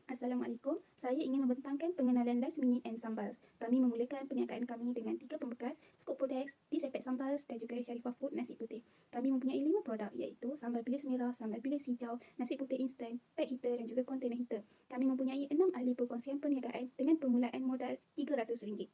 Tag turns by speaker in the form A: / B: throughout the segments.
A: Assalamualaikum. Saya ingin membentangkan pengenalan Last Minute and Sambals. Kami memulakan perniagaan kami dengan 3 pembekal, Scoop Products, Disepet Sambals dan juga Sharifah Food Nasi Putih. Kami mempunyai 5 produk iaitu sambal bilis merah, sambal bilis hijau, nasi putih instan, pack heater dan juga kontainer heater. Kami mempunyai 6 ahli perkongsian perniagaan dengan permulaan modal RM300.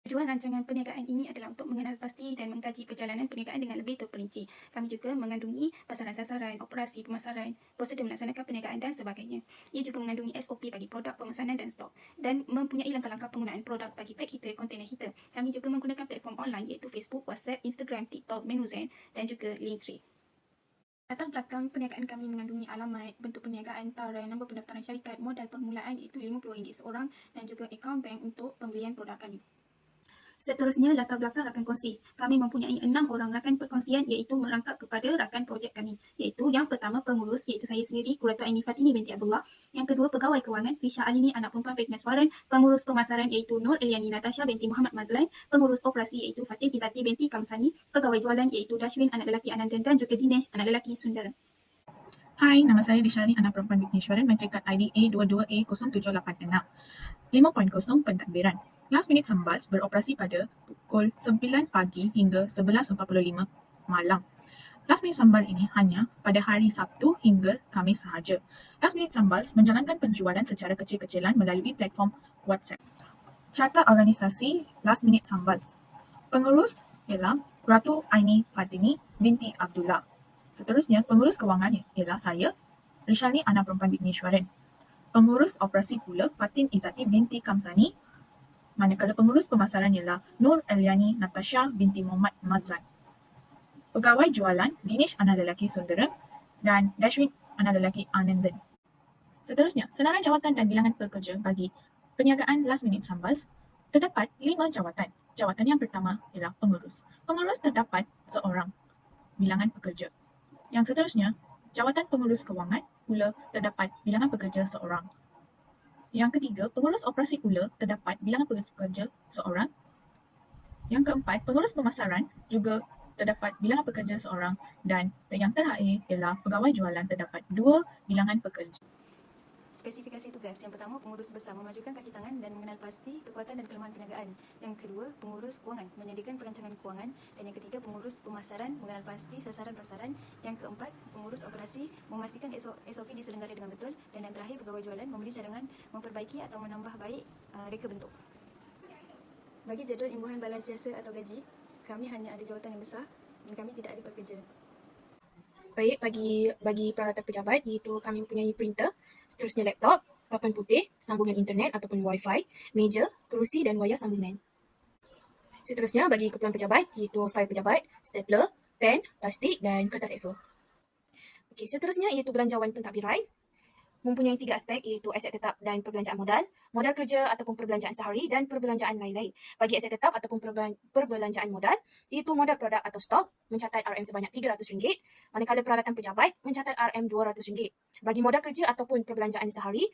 A: Tujuan rancangan perniagaan ini adalah untuk mengenal pasti dan mengkaji perjalanan perniagaan dengan lebih terperinci. Kami juga mengandungi pasaran sasaran, operasi pemasaran, prosedur melaksanakan perniagaan dan sebagainya. Ia juga mengandungi SOP bagi produk pemesanan dan stok dan mempunyai langkah-langkah penggunaan produk bagi pack heater, kontainer heater. Kami juga menggunakan platform online iaitu Facebook, WhatsApp, Instagram, TikTok, Menuzen dan juga Linktree. Latar belakang perniagaan kami mengandungi alamat, bentuk perniagaan, tarikh, nombor pendaftaran syarikat, modal permulaan iaitu RM50 seorang dan juga akaun bank untuk pembelian produk kami. Seterusnya, latar belakang rakan kongsi. Kami mempunyai 6 orang rakan perkongsian iaitu merangkap kepada rakan projek kami. Iaitu yang pertama pengurus iaitu saya sendiri, Quratul Aini Fatini binti Abdullah. Yang kedua pegawai kewangan, Risha Alini anak perempuan Fitness Waran. Pengurus pemasaran iaitu Nur Eliani Natasha binti Muhammad Mazlan. Pengurus operasi iaitu Fatin Izati binti Kamsani. Pegawai jualan iaitu Dashwin anak lelaki Anandan dan juga Dinesh anak lelaki Sundara.
B: Hai, nama saya Rishani, anak perempuan Vigneswaran, matrikat ID A22A0786. 5.0 Pentadbiran. Last Minute Sambals beroperasi pada pukul 9 pagi hingga 11.45 malam. Last Minute Sambal ini hanya pada hari Sabtu hingga Khamis sahaja. Last Minute Sambals menjalankan penjualan secara kecil-kecilan melalui platform WhatsApp. Carta organisasi Last Minute Sambals. Pengurus ialah Quratul Aini Fatini binti Abdullah. Seterusnya, pengurus kewangan ialah saya, Rishani anak perempuan Vigneswaran. Pengurus operasi pula Fatin Izati binti Kamsani, manakala pengurus pemasaran ialah Nur Eliani Natasha binti Muhammad Mazlan. Pegawai jualan Dinesh anak lelaki Sundaram dan Dashwin anak lelaki Anandan. Seterusnya, senarai jawatan dan bilangan pekerja bagi perniagaan Last Minute Sambals. Terdapat 5 jawatan. Jawatan yang pertama ialah pengurus. Pengurus terdapat seorang. Bilangan pekerja. Yang seterusnya, jawatan pengurus kewangan pula terdapat bilangan pekerja seorang. Yang ketiga, pengurus operasi pula terdapat bilangan pekerja seorang. Yang keempat, pengurus pemasaran juga terdapat bilangan pekerja seorang. Dan yang terakhir ialah pegawai jualan terdapat 2 bilangan pekerja.
C: Spesifikasi tugas. Yang pertama, pengurus besar memajukan kaki tangan dan mengenal pasti kekuatan dan kelemahan perniagaan. Yang kedua, pengurus kewangan menyediakan perancangan kewangan. Dan yang ketiga, pengurus pemasaran mengenal pasti sasaran pasaran. Yang keempat, pengurus operasi memastikan SOP diselenggara dengan betul. Dan yang terakhir, pegawai jualan memberi cadangan memperbaiki atau menambah baik reka bentuk. Bagi jadual imbuhan balas jasa atau gaji, kami hanya ada jawatan yang besar dan kami tidak ada pekerja.
A: Baik, bagi peralatan pejabat iaitu kami mempunyai printer, seterusnya laptop, papan putih, sambungan internet ataupun wifi, meja, kerusi dan wayar sambungan. Seterusnya bagi keperluan pejabat iaitu fail pejabat, stapler, pen, plastik dan kertas A4. Okey, seterusnya iaitu belanjawan pentadbiran. Mempunyai 3 aspek iaitu aset tetap dan perbelanjaan modal, modal kerja ataupun perbelanjaan sehari dan perbelanjaan lain-lain. Bagi aset tetap ataupun perbelanjaan modal, iaitu modal produk atau stok mencatat RM sebanyak RM300, manakala peralatan pejabat mencatat RM RM200. Bagi modal kerja ataupun perbelanjaan sehari,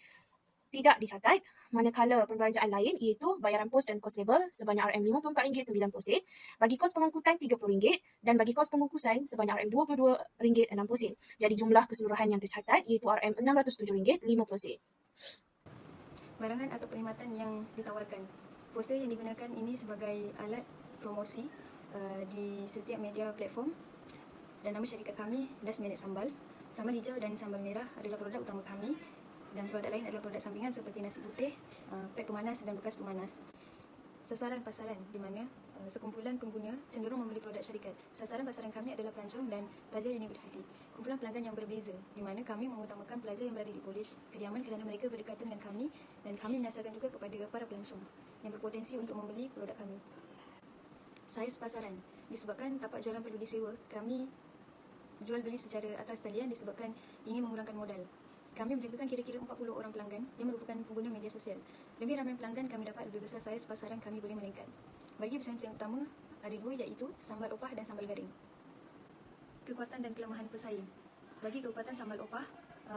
A: tidak dicatat, manakala perbelanjaan lain iaitu bayaran pos dan kos label sebanyak RM54.90, bagi kos pengangkutan RM30 dan bagi kos pengukusan sebanyak RM22.60. Jadi jumlah keseluruhan yang tercatat iaitu RM607.50.
C: Barangan atau perkhidmatan yang ditawarkan. Poster yang digunakan ini sebagai alat promosi di setiap media platform. Dan nama syarikat kami Last Minute Sambals. Sambal hijau dan sambal merah adalah produk utama kami. Dan produk lain adalah produk sampingan seperti nasi putih, pek pemanas dan bekas pemanas. Sasaran pasaran di mana sekumpulan pengguna cenderung membeli produk syarikat. Sasaran pasaran kami adalah pelancong dan pelajar universiti. Kumpulan pelanggan yang berbeza di mana kami mengutamakan pelajar yang berada di kolej kediaman kerana mereka berdekatan dengan kami dan kami menyasarkan juga kepada para pelancong yang berpotensi untuk membeli produk kami. Saiz pasaran. Disebabkan tapak jualan perlu disewa, kami jual beli secara atas talian disebabkan ingin mengurangkan modal. Kami menjangkakan kira-kira 40 orang pelanggan yang merupakan pengguna media sosial. Lebih ramai pelanggan kami dapat, lebih besar saiz pasaran kami boleh meningkat. Bagi pesaing utama, ada 2 iaitu sambal opah dan sambal garing. Kekuatan dan kelemahan pesaing. Bagi kekuatan sambal opah,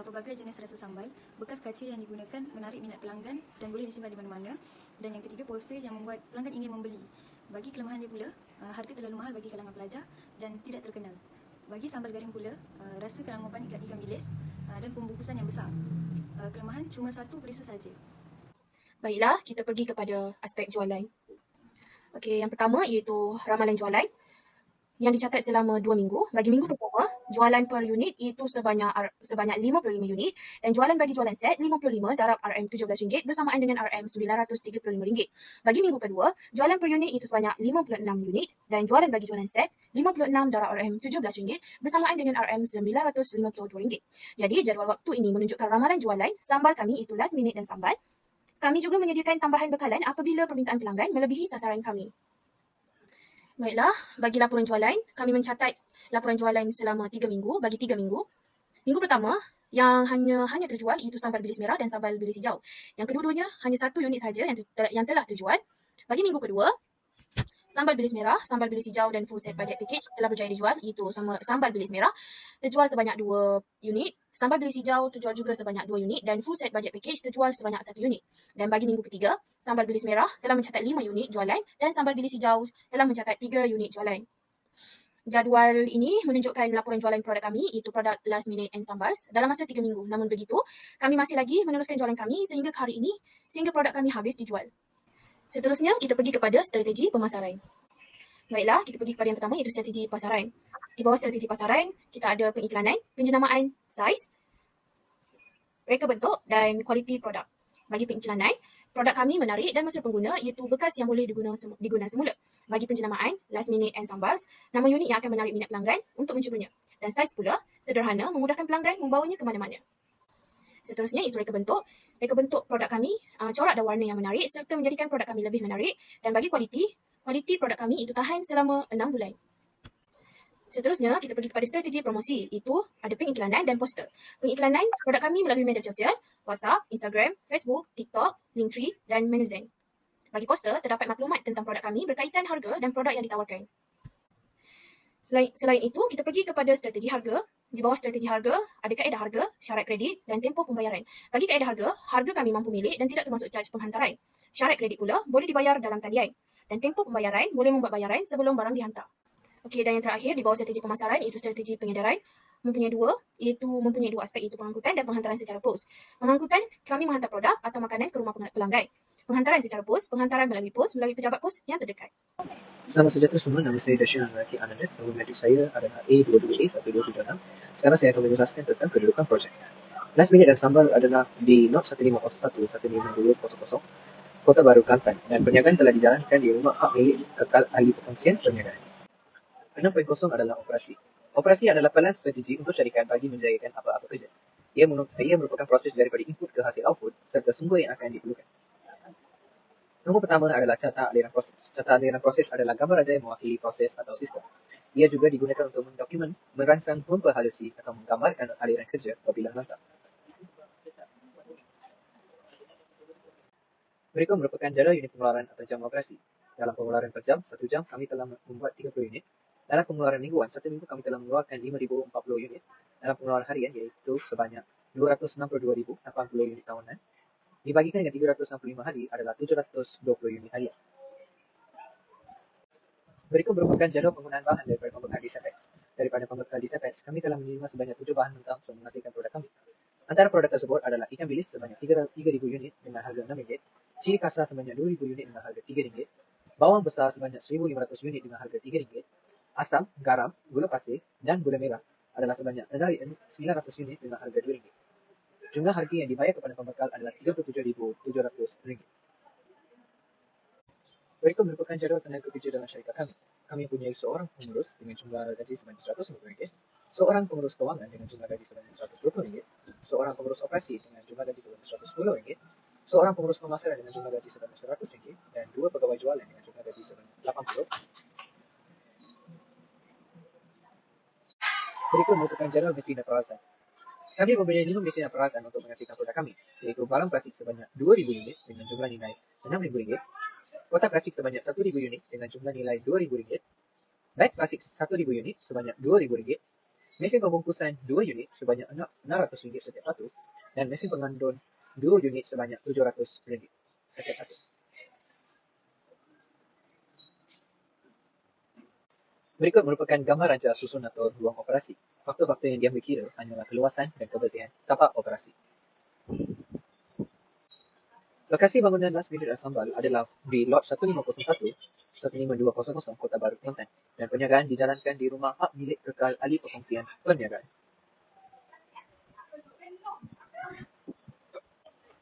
C: pelbagai jenis rasa sambal, bekas kaca yang digunakan menarik minat pelanggan dan boleh disimpan di mana-mana. Dan yang ketiga, poster yang membuat pelanggan ingin membeli. Bagi kelemahannya pula, harga terlalu mahal bagi kalangan pelajar dan tidak terkenal. Bagi sambal garing pula, rasa kerangupan ikan bilis dan pembungkusan yang besar. Kelemahan cuma satu perisa saja.
D: Baiklah, kita pergi kepada aspek jualan. Okey, yang pertama iaitu ramalan jualan yang dicatat selama 2 minggu. Bagi minggu pertama, jualan per unit itu sebanyak 55 unit dan jualan bagi jualan set 55 darab RM17 bersamaan dengan RM935. Bagi minggu kedua, jualan per unit itu sebanyak 56 unit dan jualan bagi jualan set 56 darab RM17 bersamaan dengan RM952. Jadi, jadual waktu ini menunjukkan ramalan jualan sambal kami itu last minute dan sambal. Kami juga menyediakan tambahan bekalan apabila permintaan pelanggan melebihi sasaran kami. Baiklah, bagi laporan jualan, kami mencatat laporan jualan selama 3 minggu, bagi 3 minggu. Minggu pertama, yang hanya terjual iaitu sambal bilis merah dan sambal bilis hijau. Yang kedua-duanya hanya 1 unit saja yang telah terjual. Bagi minggu kedua, sambal bilis merah, sambal bilis hijau dan full set budget package telah berjaya dijual, iaitu sambal bilis merah terjual sebanyak 2 unit, sambal bilis hijau terjual juga sebanyak 2 unit dan full set budget package terjual sebanyak 1 unit. Dan bagi minggu ketiga, sambal bilis merah telah mencatat 5 unit jualan dan sambal bilis hijau telah mencatat 3 unit jualan. Jadual ini menunjukkan laporan jualan produk kami, iaitu produk last minute and sambals dalam masa 3 minggu. Namun begitu, kami masih lagi meneruskan jualan kami sehingga hari ini, sehingga produk kami habis dijual. Seterusnya, kita pergi kepada strategi pemasaran. Baiklah, kita pergi kepada yang pertama iaitu strategi pasaran. Di bawah strategi pasaran, kita ada pengiklanan, penjenamaan, saiz, reka bentuk dan kualiti produk. Bagi pengiklanan, produk kami menarik dan mesra pengguna iaitu bekas yang boleh diguna semula. Bagi penjenamaan, last minute and sambals, nama unit yang akan menarik minat pelanggan untuk mencubanya. Dan saiz pula, sederhana, memudahkan pelanggan membawanya ke mana-mana. Seterusnya, itu reka bentuk. Reka bentuk produk kami, corak dan warna yang menarik serta menjadikan produk kami lebih menarik. Dan bagi kualiti produk kami itu tahan selama 6 bulan. Seterusnya, kita pergi kepada strategi promosi. Itu ada pengiklanan dan poster. Pengiklanan produk kami melalui media sosial, WhatsApp, Instagram, Facebook, TikTok, Linktree dan Menuzen. Bagi poster, terdapat maklumat tentang produk kami berkaitan harga dan produk yang ditawarkan. Selain itu, kita pergi kepada strategi harga. Di bawah strategi harga, ada kaedah harga, syarat kredit dan tempoh pembayaran. Bagi kaedah harga kami mampu milik dan tidak termasuk caj penghantaran. Syarat kredit pula boleh dibayar dalam talian. Dan tempoh pembayaran boleh membuat bayaran sebelum barang dihantar. Okey, dan yang terakhir di bawah strategi pemasaran iaitu strategi pengedaran mempunyai dua aspek, iaitu pengangkutan dan penghantaran secara pos. Pengangkutan, kami menghantar produk atau makanan ke rumah pelanggan. Penghantaran secara pos, penghantaran melalui pejabat pos yang terdekat.
E: Selamat sejahtera semua, nama saya Dashian Anuraki Ananda. Nombor medik saya adalah A22A1276. Sekarang saya akan menjelaskan tentang kedudukan projek. Last minute dan sambal adalah di Not 1501-15200, Kota Baru, Kelantan, dan perniagaan telah dijalankan di rumah hak milik kekal ahli perkongsian perniagaan. 6.0 adalah operasi. Operasi adalah pelan strategi untuk syarikat bagi menjayakan apa-apa kerja. Ia merupakan proses daripada input ke hasil output serta sumber yang akan diperlukan. Nombor pertama adalah carta aliran proses. Carta aliran proses adalah gambar raja yang mewakili proses atau sistem. Ia juga digunakan untuk mendokumen, merancang halusi atau menggambarkan aliran kerja apabila hantar. Mereka merupakan jadual unit pengeluaran atau jam operasi. Dalam pengeluaran per jam, 1 jam kami telah membuat 30 unit. Dalam pengeluaran mingguan, 1 minggu kami telah mengeluarkan 5,040 unit. Dalam pengeluaran harian iaitu sebanyak 262,080 unit tahunan. Dibagikan dengan 365 hari adalah 720 unit harian. Mereka merupakan jadual penggunaan bahan daripada pembekal Disapex. Daripada pembekal Disapex, kami telah menerima sebanyak 7 bahan mentah untuk menghasilkan produk kami. Antara produk tersebut adalah ikan bilis sebanyak 3,000 unit dengan harga RM6, cili kasar sebanyak 2,000 unit dengan harga RM3, bawang besar sebanyak 1,500 unit dengan harga RM3, asam, garam, gula pasir dan gula merah adalah sebanyak 900 unit dengan harga RM2. Jumlah harga yang dibayar kepada pembekal adalah RM37,700. Mereka merupakan jadual tenaga kerja dalam syarikat kami. Kami mempunyai seorang pengurus dengan jumlah gaji sebanyak RM150, seorang pengurus kewangan dengan jumlah gaji sebanyak RM120, seorang pengurus operasi dengan jumlah gaji sebanyak RM110, seorang pengurus pemasaran dengan jumlah gaji sebanyak RM100 dan 2 pegawai jualan dengan jumlah gaji sebanyak RM80. Mereka merupakan jadual mesin dan peralatan. Kami mempunyai 5 mesin dan peralatan untuk menghasilkan produk kami, iaitu barang plastik sebanyak 2,000 unit dengan jumlah nilai RM6,000, kotak plastik sebanyak 1,000 unit dengan jumlah nilai RM2,000, beg plastik 1,000 unit sebanyak RM2,000, mesin pembungkusan 2 unit sebanyak RM600 setiap satu, dan mesin pengandun 2 unit sebanyak RM700 setiap satu. Berikut merupakan gambar ranca susun atau ruang operasi. Faktor-faktor yang diambil kira hanyalah keluasan dan kebersihan tapak operasi. Lokasi bangunan last minute Sambal adalah di Lot 1501, 15200 Kota Baru, Kelantan, dan perniagaan dijalankan di rumah hak milik kekal ahli perkongsian perniagaan.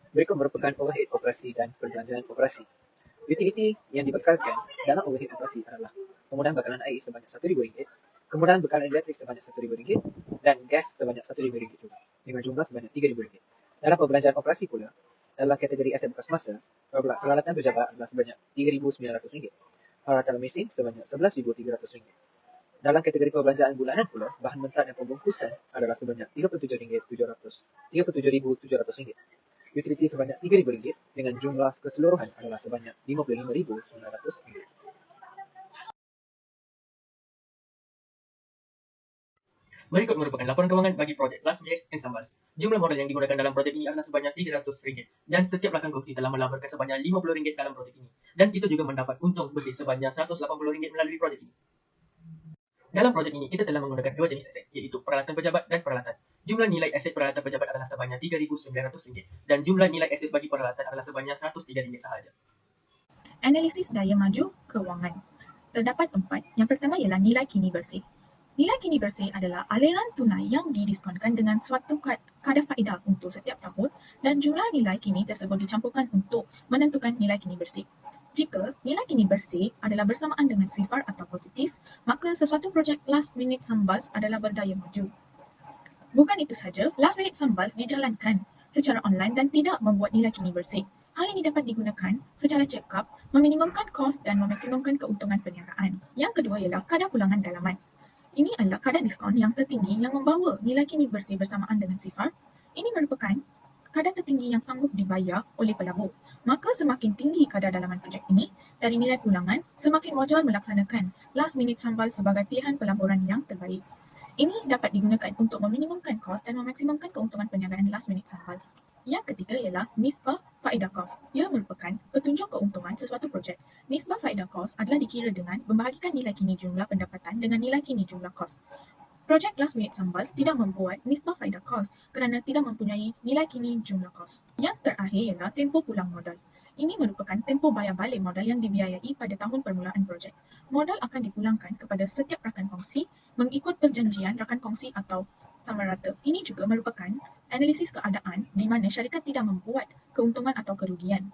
E: Berikut merupakan overhead operasi dan perbelanjaan operasi. Utiliti yang dibekalkan dalam overhead operasi adalah penggunaan bekalan air sebanyak RM1,000, kemudahan bekalan elektrik sebanyak RM1,000 dan gas sebanyak RM1,000 juga, dengan jumlah sebanyak RM3,000. Dalam perbelanjaan operasi pula, dalam kategori aset bekas masa, peralatan pejabat adalah sebanyak RM3,900, peralatan mesin sebanyak RM11,300. Dalam kategori perbelanjaan bulanan pula, bahan mentah dan pembungkusan adalah sebanyak RM37,700. Utiliti sebanyak RM3,000 dengan jumlah keseluruhan adalah sebanyak RM55,900.
F: Berikut merupakan laporan kewangan bagi projek Last Minute Sambas. Jumlah modal yang digunakan dalam projek ini adalah sebanyak RM300 dan setiap rakan kongsi telah melaporkan sebanyak RM50 dalam projek ini. Dan kita juga mendapat untung bersih sebanyak RM180 melalui projek ini. Dalam projek ini, kita telah menggunakan dua jenis aset, iaitu peralatan pejabat dan peralatan. Jumlah nilai aset peralatan pejabat adalah sebanyak RM3,900 dan jumlah nilai aset bagi peralatan adalah sebanyak RM103 sahaja.
B: Analisis daya maju kewangan. Terdapat 4. Yang pertama ialah nilai kini bersih. Nilai kini bersih adalah aliran tunai yang didiskonkan dengan suatu kadar faedah untuk setiap tahun dan jumlah nilai kini tersebut dicampurkan untuk menentukan nilai kini bersih. Jika nilai kini bersih adalah bersamaan dengan sifar atau positif, maka sesuatu projek last minute Sambals adalah berdaya maju. Bukan itu saja, last minute Sambals dijalankan secara online dan tidak membuat nilai kini bersih. Hal ini dapat digunakan secara cekap, meminimumkan kos dan memaksimumkan keuntungan perniagaan. Yang kedua ialah kadar pulangan dalaman. Ini adalah kadar diskaun yang tertinggi yang membawa nilai kini bersih bersamaan dengan sifar. Ini merupakan kadar tertinggi yang sanggup dibayar oleh pelabur. Maka semakin tinggi kadar dalaman projek ini dari nilai pulangan, semakin wajar melaksanakan last minute Sambal sebagai pilihan pelaburan yang terbaik. Ini dapat digunakan untuk meminimumkan kos dan memaksimumkan keuntungan perniagaan last minute Sambals. Yang ketiga ialah nisbah faedah kos. Ia merupakan petunjuk keuntungan sesuatu projek. Nisbah faedah kos adalah dikira dengan membahagikan nilai kini jumlah pendapatan dengan nilai kini jumlah kos. Projek last minute Sambals tidak membuat nisbah faedah kos kerana tidak mempunyai nilai kini jumlah kos. Yang terakhir ialah tempoh pulang modal. Ini merupakan tempoh bayar balik modal yang dibiayai pada tahun permulaan projek. Modal akan dipulangkan kepada setiap rakan kongsi mengikut perjanjian rakan kongsi atau sama rata. Ini juga merupakan analisis keadaan di mana syarikat tidak membuat keuntungan atau kerugian.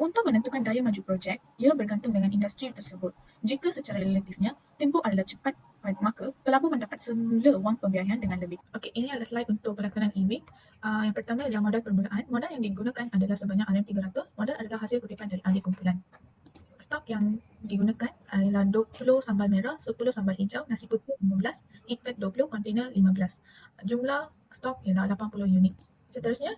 B: Untuk menentukan daya maju projek, ia bergantung dengan industri tersebut. Jika secara relatifnya, tempoh adalah cepat, maka pelabur mendapat semula wang pembiayaan dengan lebih. Okey, ini adalah slide untuk pelaksanaan e-week. Yang pertama adalah modal permulaan. Modal yang digunakan adalah sebanyak RM300. Modal adalah hasil kutipan dari ahli kumpulan. Stok yang digunakan adalah 20 sambal merah, 10 sambal hijau, nasi putih 15, eat pack 20, kontainer 15. Jumlah stok ialah 80 unit. Seterusnya,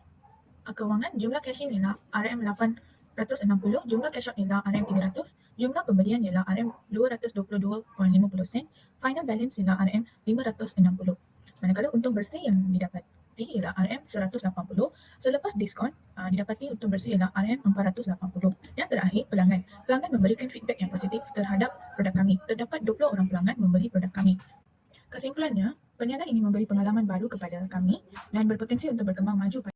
B: kewangan, jumlah cash in ialah RM860, jumlah cash out ialah RM300, jumlah pembelian ialah RM222.50 sen, final balance ialah RM560. Manakala untung bersih yang didapati ialah RM180, selepas diskaun didapati untung bersih ialah RM480. Yang terakhir, pelanggan. Pelanggan memberikan feedback yang positif terhadap produk kami. Terdapat 20 orang pelanggan membeli produk kami. Kesimpulannya, perniagaan ini memberi pengalaman baru kepada kami dan berpotensi untuk berkembang maju